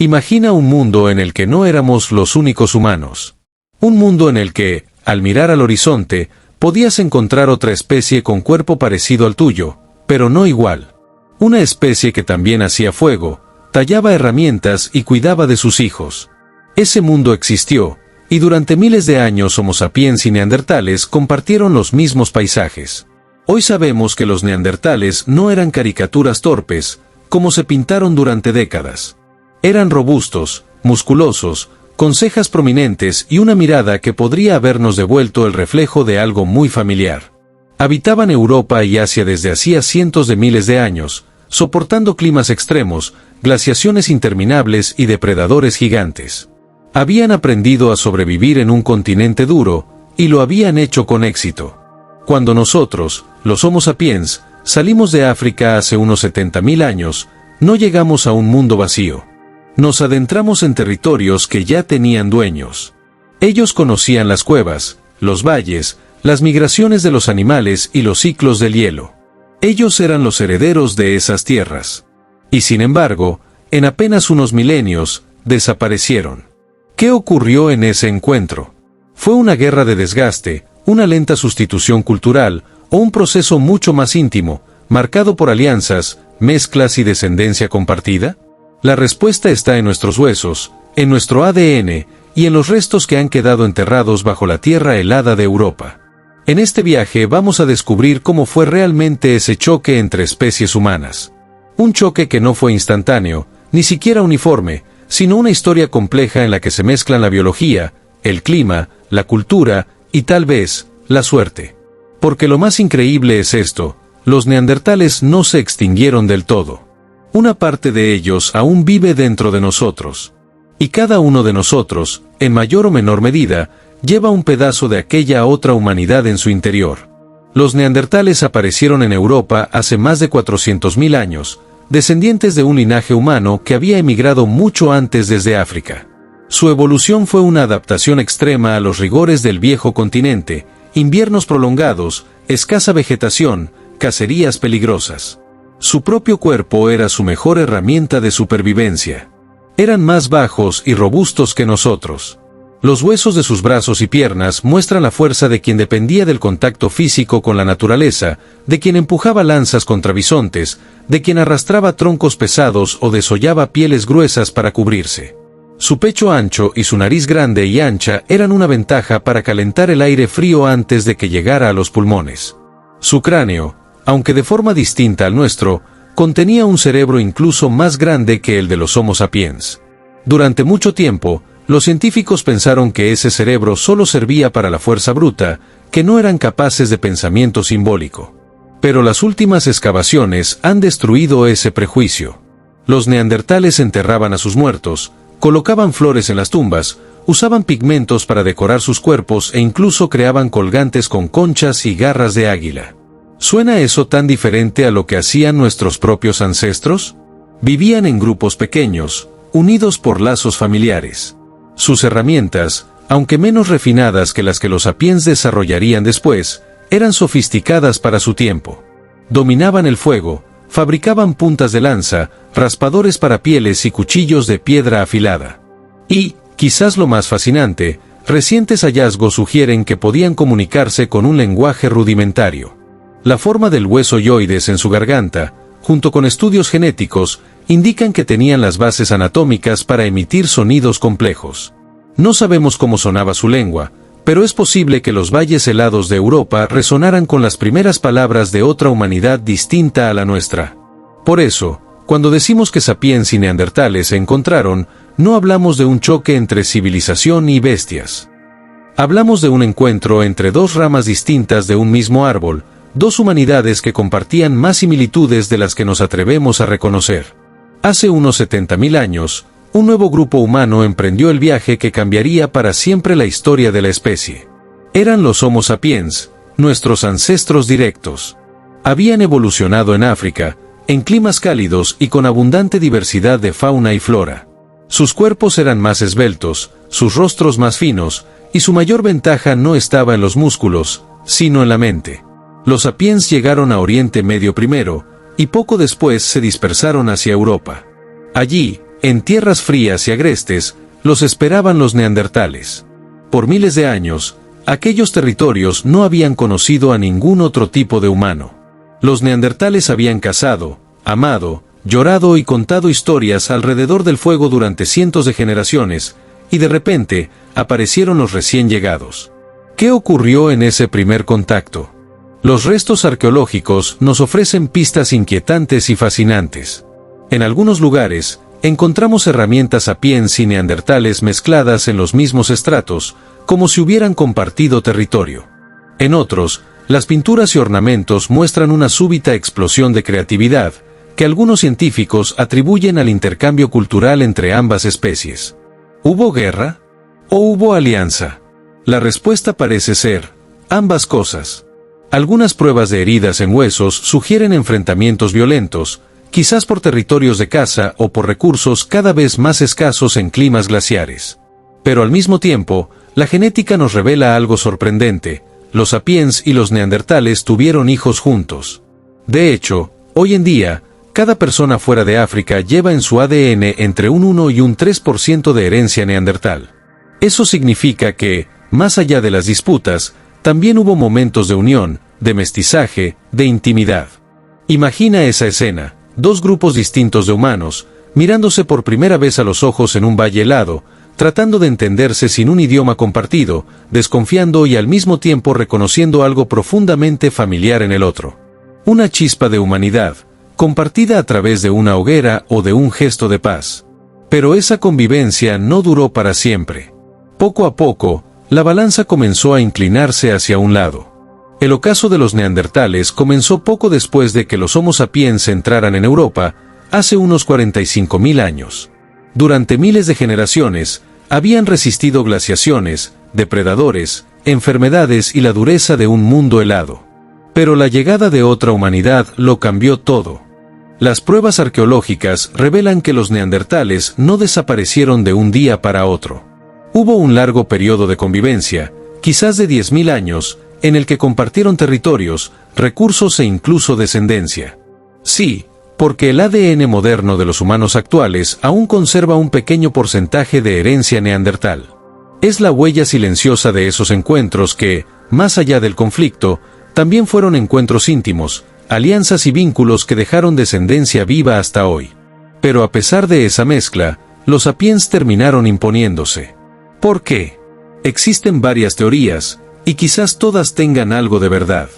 Imagina un mundo en el que no éramos los únicos humanos. Un mundo en el que, al mirar al horizonte, podías encontrar otra especie con cuerpo parecido al tuyo, pero no igual. Una especie que también hacía fuego, tallaba herramientas y cuidaba de sus hijos. Ese mundo existió, y durante miles de años Homo sapiens y neandertales compartieron los mismos paisajes. Hoy sabemos que los neandertales no eran caricaturas torpes, como se pintaron durante décadas. Eran robustos, musculosos, con cejas prominentes y una mirada que podría habernos devuelto el reflejo de algo muy familiar. Habitaban Europa y Asia desde hacía cientos de miles de años, soportando climas extremos, glaciaciones interminables y depredadores gigantes. Habían aprendido a sobrevivir en un continente duro, y lo habían hecho con éxito. Cuando nosotros, los Homo sapiens, salimos de África hace unos 70.000 años, no llegamos a un mundo vacío. Nos adentramos en territorios que ya tenían dueños. Ellos conocían las cuevas, los valles, las migraciones de los animales y los ciclos del hielo. Ellos eran los herederos de esas tierras. Y sin embargo, en apenas unos milenios, desaparecieron. ¿Qué ocurrió en ese encuentro? ¿Fue una guerra de desgaste, una lenta sustitución cultural, o un proceso mucho más íntimo, marcado por alianzas, mezclas y descendencia compartida? La respuesta está en nuestros huesos, en nuestro ADN, y en los restos que han quedado enterrados bajo la tierra helada de Europa. En este viaje vamos a descubrir cómo fue realmente ese choque entre especies humanas. Un choque que no fue instantáneo, ni siquiera uniforme, sino una historia compleja en la que se mezclan la biología, el clima, la cultura y tal vez, la suerte. Porque lo más increíble es esto, los neandertales no se extinguieron del todo. Una parte de ellos aún vive dentro de nosotros. Y cada uno de nosotros, en mayor o menor medida, lleva un pedazo de aquella otra humanidad en su interior. Los neandertales aparecieron en Europa hace más de 400.000 años, descendientes de un linaje humano que había emigrado mucho antes desde África. Su evolución fue una adaptación extrema a los rigores del viejo continente, inviernos prolongados, escasa vegetación, cacerías peligrosas. Su propio cuerpo era su mejor herramienta de supervivencia. Eran más bajos y robustos que nosotros. Los huesos de sus brazos y piernas muestran la fuerza de quien dependía del contacto físico con la naturaleza, de quien empujaba lanzas contra bisontes, de quien arrastraba troncos pesados o desollaba pieles gruesas para cubrirse. Su pecho ancho y su nariz grande y ancha eran una ventaja para calentar el aire frío antes de que llegara a los pulmones. Su cráneo, aunque de forma distinta al nuestro, contenía un cerebro incluso más grande que el de los Homo sapiens. Durante mucho tiempo, los científicos pensaron que ese cerebro solo servía para la fuerza bruta, que no eran capaces de pensamiento simbólico. Pero las últimas excavaciones han destruido ese prejuicio. Los neandertales enterraban a sus muertos, colocaban flores en las tumbas, usaban pigmentos para decorar sus cuerpos e incluso creaban colgantes con conchas y garras de águila. ¿Suena eso tan diferente a lo que hacían nuestros propios ancestros? Vivían en grupos pequeños, unidos por lazos familiares. Sus herramientas, aunque menos refinadas que las que los sapiens desarrollarían después, eran sofisticadas para su tiempo. Dominaban el fuego, fabricaban puntas de lanza, raspadores para pieles y cuchillos de piedra afilada. Y, quizás lo más fascinante, recientes hallazgos sugieren que podían comunicarse con un lenguaje rudimentario. La forma del hueso yoides en su garganta, junto con estudios genéticos, indican que tenían las bases anatómicas para emitir sonidos complejos. No sabemos cómo sonaba su lengua, pero es posible que los valles helados de Europa resonaran con las primeras palabras de otra humanidad distinta a la nuestra. Por eso, cuando decimos que sapiens y neandertales se encontraron, no hablamos de un choque entre civilización y bestias. Hablamos de un encuentro entre dos ramas distintas de un mismo árbol, dos humanidades que compartían más similitudes de las que nos atrevemos a reconocer. Hace unos 70.000 años, un nuevo grupo humano emprendió el viaje que cambiaría para siempre la historia de la especie. Eran los Homo sapiens, nuestros ancestros directos. Habían evolucionado en África, en climas cálidos y con abundante diversidad de fauna y flora. Sus cuerpos eran más esbeltos, sus rostros más finos, y su mayor ventaja no estaba en los músculos, sino en la mente. Los sapiens llegaron a Oriente Medio primero, y poco después se dispersaron hacia Europa. Allí, En tierras frías y agrestes, los esperaban los neandertales. Por miles de años, aquellos territorios no habían conocido a ningún otro tipo de humano. Los neandertales habían cazado, amado, llorado y contado historias alrededor del fuego durante cientos de generaciones, y de repente, aparecieron los recién llegados. ¿Qué ocurrió en ese primer contacto? Los restos arqueológicos nos ofrecen pistas inquietantes y fascinantes. En algunos lugares, encontramos herramientas sapiens y neandertales mezcladas en los mismos estratos, como si hubieran compartido territorio. En otros, las pinturas y ornamentos muestran una súbita explosión de creatividad, que algunos científicos atribuyen al intercambio cultural entre ambas especies. ¿Hubo guerra? ¿O hubo alianza? La respuesta parece ser ambas cosas. Algunas pruebas de heridas en huesos sugieren enfrentamientos violentos, quizás por territorios de caza o por recursos cada vez más escasos en climas glaciares. Pero al mismo tiempo, la genética nos revela algo sorprendente: los sapiens y los neandertales tuvieron hijos juntos. De hecho, hoy en día, cada persona fuera de África lleva en su ADN entre un 1 y un 3% de herencia neandertal. Eso significa que, más allá de las disputas, también hubo momentos de unión, de mestizaje, de intimidad. Imagina esa escena: dos grupos distintos de humanos, mirándose por primera vez a los ojos en un valle helado, tratando de entenderse sin un idioma compartido, desconfiando y al mismo tiempo reconociendo algo profundamente familiar en el otro. Una chispa de humanidad, compartida a través de una hoguera o de un gesto de paz. Pero esa convivencia no duró para siempre. Poco a poco, la balanza comenzó a inclinarse hacia un lado. El ocaso de los neandertales comenzó poco después de que los Homo sapiens entraran en Europa, hace unos 45.000 años. Durante miles de generaciones, habían resistido glaciaciones, depredadores, enfermedades y la dureza de un mundo helado. Pero la llegada de otra humanidad lo cambió todo. Las pruebas arqueológicas revelan que los neandertales no desaparecieron de un día para otro. Hubo un largo periodo de convivencia, quizás de 10.000 años, en el que compartieron territorios, recursos e incluso descendencia. Sí, porque el ADN moderno de los humanos actuales aún conserva un pequeño porcentaje de herencia neandertal. Es la huella silenciosa de esos encuentros que, más allá del conflicto, también fueron encuentros íntimos, alianzas y vínculos que dejaron descendencia viva hasta hoy. Pero a pesar de esa mezcla, los sapiens terminaron imponiéndose. ¿Por qué? Existen varias teorías, y quizás todas tengan algo de verdad.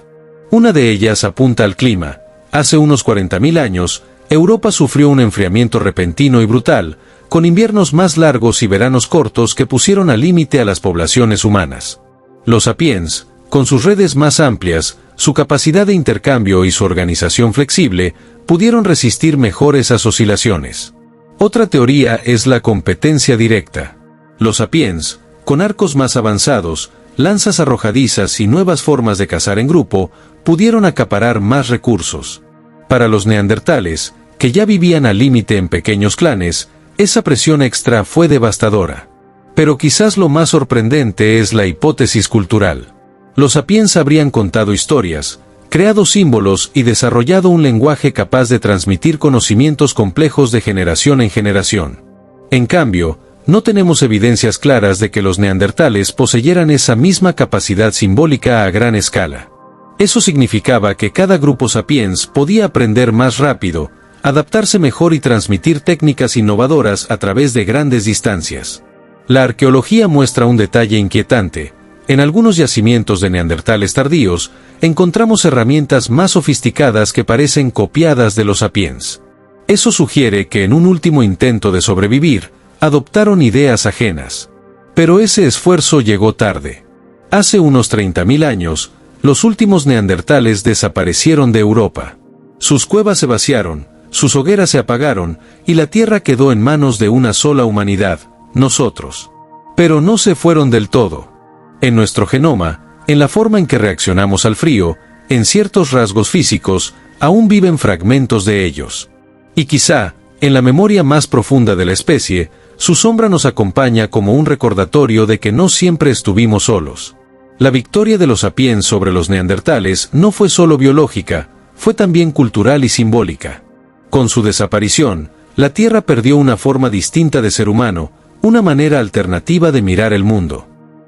Una de ellas apunta al clima. Hace unos 40.000 años, Europa sufrió un enfriamiento repentino y brutal, con inviernos más largos y veranos cortos que pusieron al límite a las poblaciones humanas. Los sapiens, con sus redes más amplias, su capacidad de intercambio y su organización flexible, pudieron resistir mejor esas oscilaciones. Otra teoría es la competencia directa. Los sapiens, con arcos más avanzados, lanzas arrojadizas y nuevas formas de cazar en grupo, pudieron acaparar más recursos. Para los neandertales, que ya vivían al límite en pequeños clanes, esa presión extra fue devastadora. Pero quizás lo más sorprendente es la hipótesis cultural. Los sapiens habrían contado historias, creado símbolos y desarrollado un lenguaje capaz de transmitir conocimientos complejos de generación en generación. En cambio, no tenemos evidencias claras de que los neandertales poseyeran esa misma capacidad simbólica a gran escala. Eso significaba que cada grupo sapiens podía aprender más rápido, adaptarse mejor y transmitir técnicas innovadoras a través de grandes distancias. La arqueología muestra un detalle inquietante. En algunos yacimientos de neandertales tardíos, encontramos herramientas más sofisticadas que parecen copiadas de los sapiens. Eso sugiere que en un último intento de sobrevivir, adoptaron ideas ajenas. Pero ese esfuerzo llegó tarde. Hace unos 30.000 años, los últimos neandertales desaparecieron de Europa. Sus cuevas se vaciaron, sus hogueras se apagaron, y la tierra quedó en manos de una sola humanidad, nosotros. Pero no se fueron del todo. En nuestro genoma, en la forma en que reaccionamos al frío, en ciertos rasgos físicos, aún viven fragmentos de ellos. Y quizá, en la memoria más profunda de la especie, su sombra nos acompaña como un recordatorio de que no siempre estuvimos solos. La victoria de los sapiens sobre los neandertales no fue solo biológica, fue también cultural y simbólica. Con su desaparición, la Tierra perdió una forma distinta de ser humano, una manera alternativa de mirar el mundo.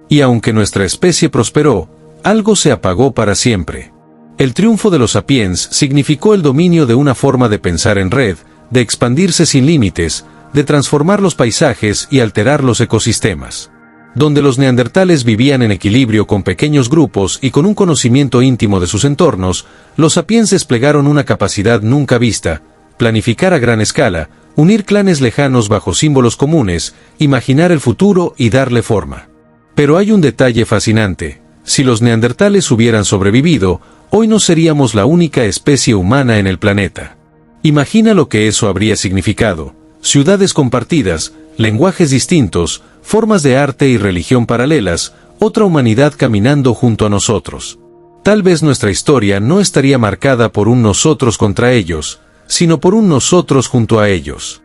Y aunque nuestra especie prosperó, algo se apagó para siempre. El triunfo de los sapiens significó el dominio de una forma de pensar en red, de expandirse sin límites, de transformar los paisajes y alterar los ecosistemas. Donde los neandertales vivían en equilibrio con pequeños grupos y con un conocimiento íntimo de sus entornos, los sapiens desplegaron una capacidad nunca vista: planificar a gran escala, unir clanes lejanos bajo símbolos comunes, imaginar el futuro y darle forma. Pero hay un detalle fascinante: si los neandertales hubieran sobrevivido, hoy no seríamos la única especie humana en el planeta. Imagina lo que eso habría significado: ciudades compartidas, lenguajes distintos, formas de arte y religión paralelas, otra humanidad caminando junto a nosotros. Tal vez nuestra historia no estaría marcada por un nosotros contra ellos, sino por un nosotros junto a ellos.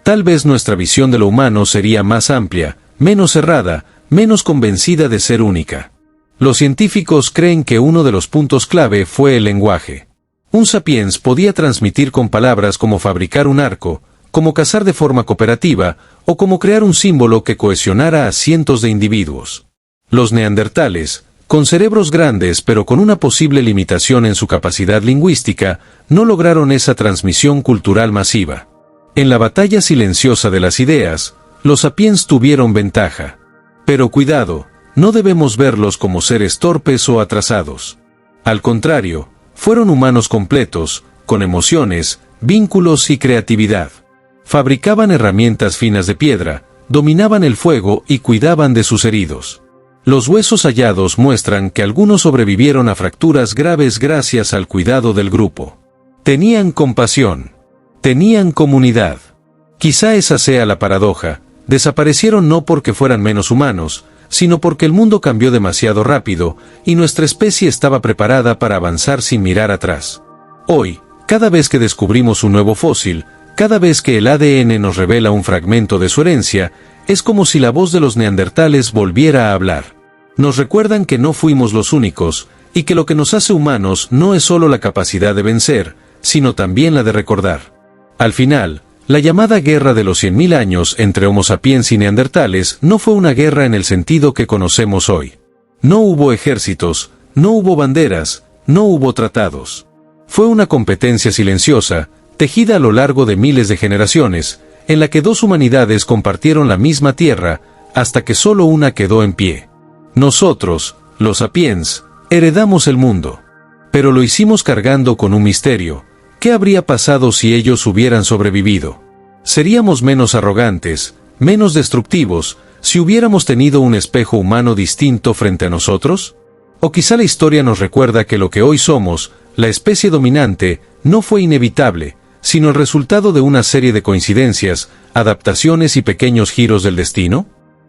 Tal vez nuestra visión de lo humano sería más amplia, menos cerrada, menos convencida de ser única. Los científicos creen que uno de los puntos clave fue el lenguaje. Un sapiens podía transmitir con palabras cómo fabricar un arco, cómo cazar de forma cooperativa, o cómo crear un símbolo que cohesionara a cientos de individuos. Los neandertales, con cerebros grandes pero con una posible limitación en su capacidad lingüística, no lograron esa transmisión cultural masiva. En la batalla silenciosa de las ideas, los sapiens tuvieron ventaja. Pero cuidado, no debemos verlos como seres torpes o atrasados. Al contrario, fueron humanos completos, con emociones, vínculos y creatividad. Fabricaban herramientas finas de piedra, dominaban el fuego y cuidaban de sus heridos. Los huesos hallados muestran que algunos sobrevivieron a fracturas graves gracias al cuidado del grupo. Tenían compasión. Tenían comunidad. Quizá esa sea la paradoja: desaparecieron no porque fueran menos humanos, sino porque el mundo cambió demasiado rápido, y nuestra especie estaba preparada para avanzar sin mirar atrás. Hoy, cada vez que descubrimos un nuevo fósil, cada vez que el ADN nos revela un fragmento de su herencia, es como si la voz de los neandertales volviera a hablar. Nos recuerdan que no fuimos los únicos, y que lo que nos hace humanos no es solo la capacidad de vencer, sino también la de recordar. Al final, la llamada guerra de los 100.000 años entre Homo sapiens y neandertales no fue una guerra en el sentido que conocemos hoy. No hubo ejércitos, no hubo banderas, no hubo tratados. Fue una competencia silenciosa, tejida a lo largo de miles de generaciones, en la que dos humanidades compartieron la misma tierra, hasta que solo una quedó en pie. Nosotros, los sapiens, heredamos el mundo. Pero lo hicimos cargando con un misterio: ¿qué habría pasado si ellos hubieran sobrevivido? ¿Seríamos menos arrogantes, menos destructivos, si hubiéramos tenido un espejo humano distinto frente a nosotros? O quizá la historia nos recuerda que lo que hoy somos, la especie dominante, no fue inevitable, sino el resultado de una serie de coincidencias, adaptaciones y pequeños giros del destino.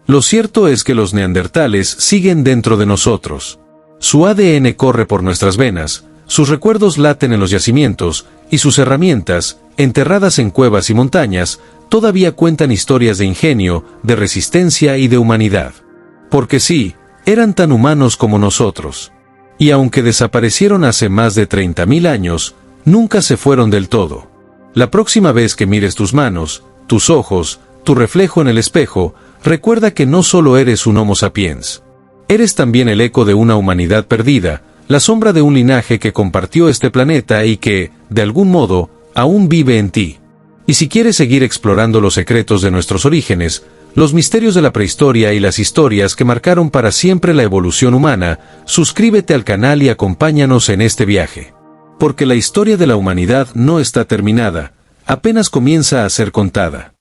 Lo cierto es que los neandertales siguen dentro de nosotros. Su ADN corre por nuestras venas, sus recuerdos laten en los yacimientos, y sus herramientas, enterradas en cuevas y montañas, todavía cuentan historias de ingenio, de resistencia y de humanidad. Porque sí, eran tan humanos como nosotros. Y aunque desaparecieron hace más de 30.000 años, nunca se fueron del todo. La próxima vez que mires tus manos, tus ojos, tu reflejo en el espejo, recuerda que no solo eres un Homo sapiens. Eres también el eco de una humanidad perdida, la sombra de un linaje que compartió este planeta y que, de algún modo, aún vive en ti. Y si quieres seguir explorando los secretos de nuestros orígenes, los misterios de la prehistoria y las historias que marcaron para siempre la evolución humana, suscríbete al canal y acompáñanos en este viaje. Porque la historia de la humanidad no está terminada, apenas comienza a ser contada.